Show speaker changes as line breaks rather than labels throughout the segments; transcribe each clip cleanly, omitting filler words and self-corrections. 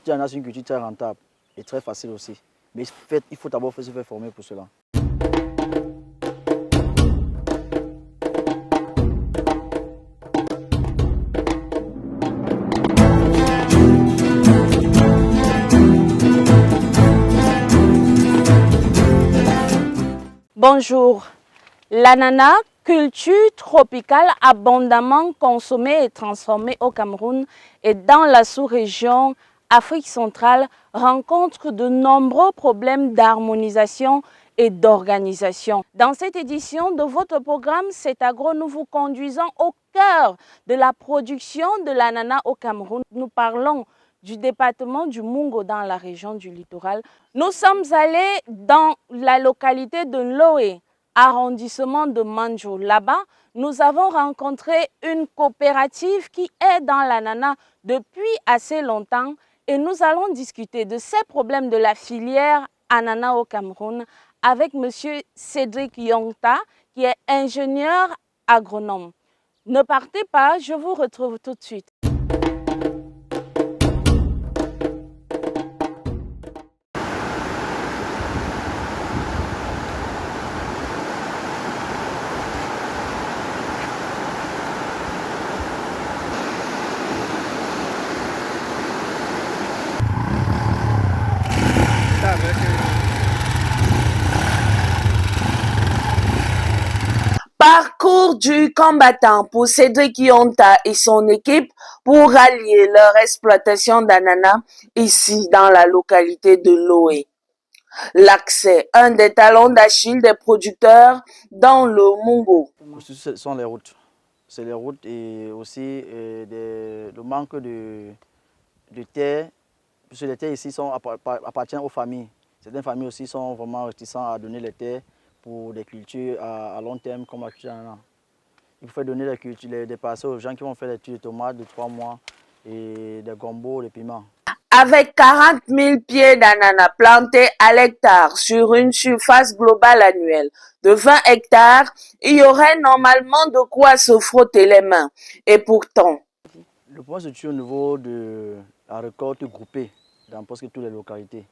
L'ananas, c'est une culture très rentable et très facile aussi. Mais il faut d'abord se faire former pour cela.
Bonjour. L'ananas, culture tropicale abondamment consommée et transformée au Cameroun et dans la sous-région Afrique centrale, rencontre de nombreux problèmes d'harmonisation et d'organisation. Dans cette édition de votre programme C'est Agro, nous vous conduisons au cœur de la production de l'ananas au Cameroun. Nous parlons du département du Mungo dans la région du littoral. Nous sommes allés dans la localité de Loé, arrondissement de Manjo. Là-bas, nous avons rencontré une coopérative qui est dans l'ananas depuis assez longtemps et nous allons discuter de ces problèmes de la filière ananas au Cameroun avec M. Cédric Yongta, qui est ingénieur agronome. Ne partez pas, je vous retrouve tout de suite. Parcours du combattant pour Cédric Yonta et son équipe pour allier leur exploitation d'ananas ici dans la localité de Loé. L'accès, un des talons d'Achille des producteurs dans le Mungo.
Ce sont les routes. C'est les routes et aussi le manque de terre. Puisque les terres ici appartiennent aux familles. Certaines familles aussi sont vraiment réticentes à donner les terres pour des cultures à long terme comme la culture d'ananas. Il faut donner des parcelles aux gens qui vont faire des cultures de tomates de 3 mois et des gombos, des piments.
Avec 40 000 pieds d'ananas plantés à l'hectare sur une surface globale annuelle de 20 hectares, il y aurait normalement de quoi se frotter les mains. Et pourtant,
le point se situe au niveau de la récolte groupée dans presque toutes les localités.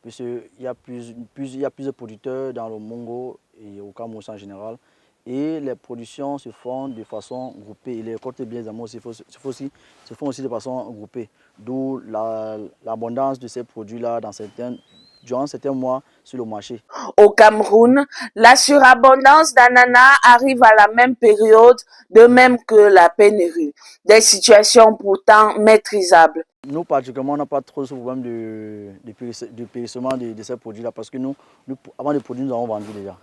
Puisqu'il y a plusieurs producteurs dans le Mungo et au Cameroun en général. Et les productions se font de façon groupée. Et les récoltes bien évidemment se font aussi de façon groupée. D'où l'abondance de ces produits-là durant certains mois sur le marché.
Au Cameroun, la surabondance d'ananas arrive à la même période, de même que la pénurie. Des situations pourtant maîtrisables.
Nous, particulièrement, on n'a pas trop ce problème de périssement de ces produits-là parce que nous, avant de produire, nous avons vendu déjà.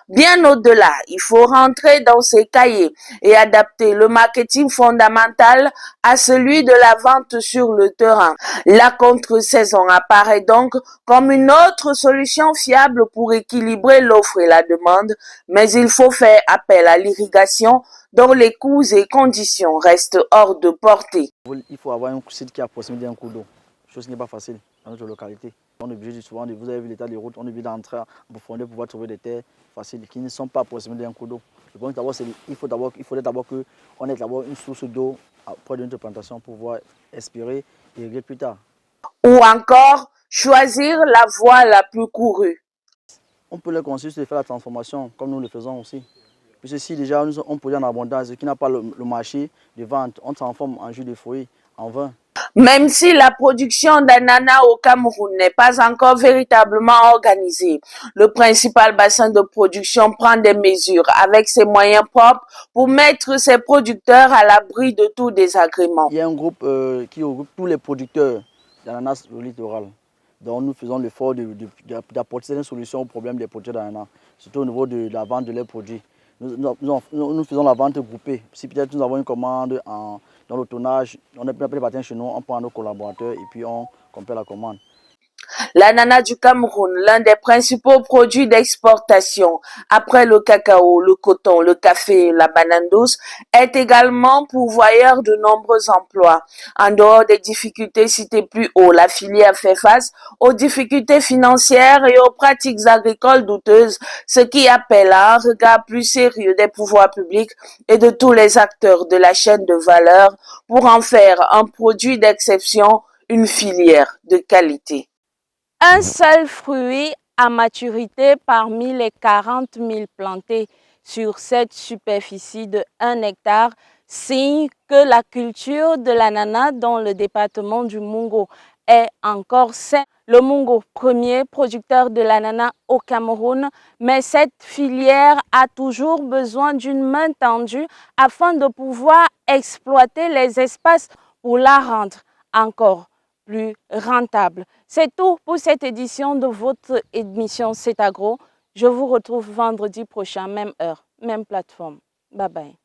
Bien au-delà, il faut rentrer dans ces cahiers et adapter le marketing fondamental à celui de la vente sur le terrain. La contre-saison apparaît donc comme une autre solution fiable pour équilibrer l'offre et la demande, mais il faut faire appel à l'irrigation dont les coûts et conditions restent hors de portée.
Il faut avoir un site qui est à proximité d'un cours d'eau, chose qui n'est pas facile dans notre localité. On est obligé souvent, vous avez vu l'état des routes, on est obligé d'entrer en profondeur pour pouvoir trouver des terres faciles qui ne sont pas à proximité d'un cours d'eau. Il faudrait d'abord qu'on ait d'abord une source d'eau près de notre plantation pour pouvoir espérer irriguer plus tard.
Ou encore, choisir la voie la plus courue.
On peut leur conseiller de faire la transformation comme nous le faisons aussi. Puisque si déjà on produit en abondance et qui n'a pas le marché de vente, on transforme en jus de fruits, en vin.
Même si la production d'ananas au Cameroun n'est pas encore véritablement organisée, le principal bassin de production prend des mesures avec ses moyens propres pour mettre ses producteurs à l'abri de tout désagrément.
Il y a un groupe qui regroupe tous les producteurs d'ananas au littoral. Donc nous faisons l'effort d'apporter certaines solutions aux problèmes des producteurs d'ananas, surtout au niveau de la vente de leurs produits. Nous faisons la vente groupée. Si peut-être nous avons une commande dans le tonnage, on a des patins chez nous, on prend nos collaborateurs et puis on complète la commande.
L'ananas du Cameroun, l'un des principaux produits d'exportation, après le cacao, le coton, le café et la banane douce, est également pourvoyeur de nombreux emplois. En dehors des difficultés citées plus haut, la filière fait face aux difficultés financières et aux pratiques agricoles douteuses, ce qui appelle à un regard plus sérieux des pouvoirs publics et de tous les acteurs de la chaîne de valeur pour en faire un produit d'exception,
une filière de qualité.
Un seul fruit à maturité parmi les 40 000 plantés sur cette superficie de 1 hectare signe que la culture de l'ananas dans le département du Mungo est encore saine. Le Mungo, premier producteur de l'ananas au Cameroun, mais cette filière a toujours besoin d'une main tendue afin de pouvoir exploiter les espaces pour la rendre encore plus rentable. C'est tout pour cette édition de votre émission C'est Agro. Je vous retrouve vendredi prochain, même heure, même plateforme. Bye bye.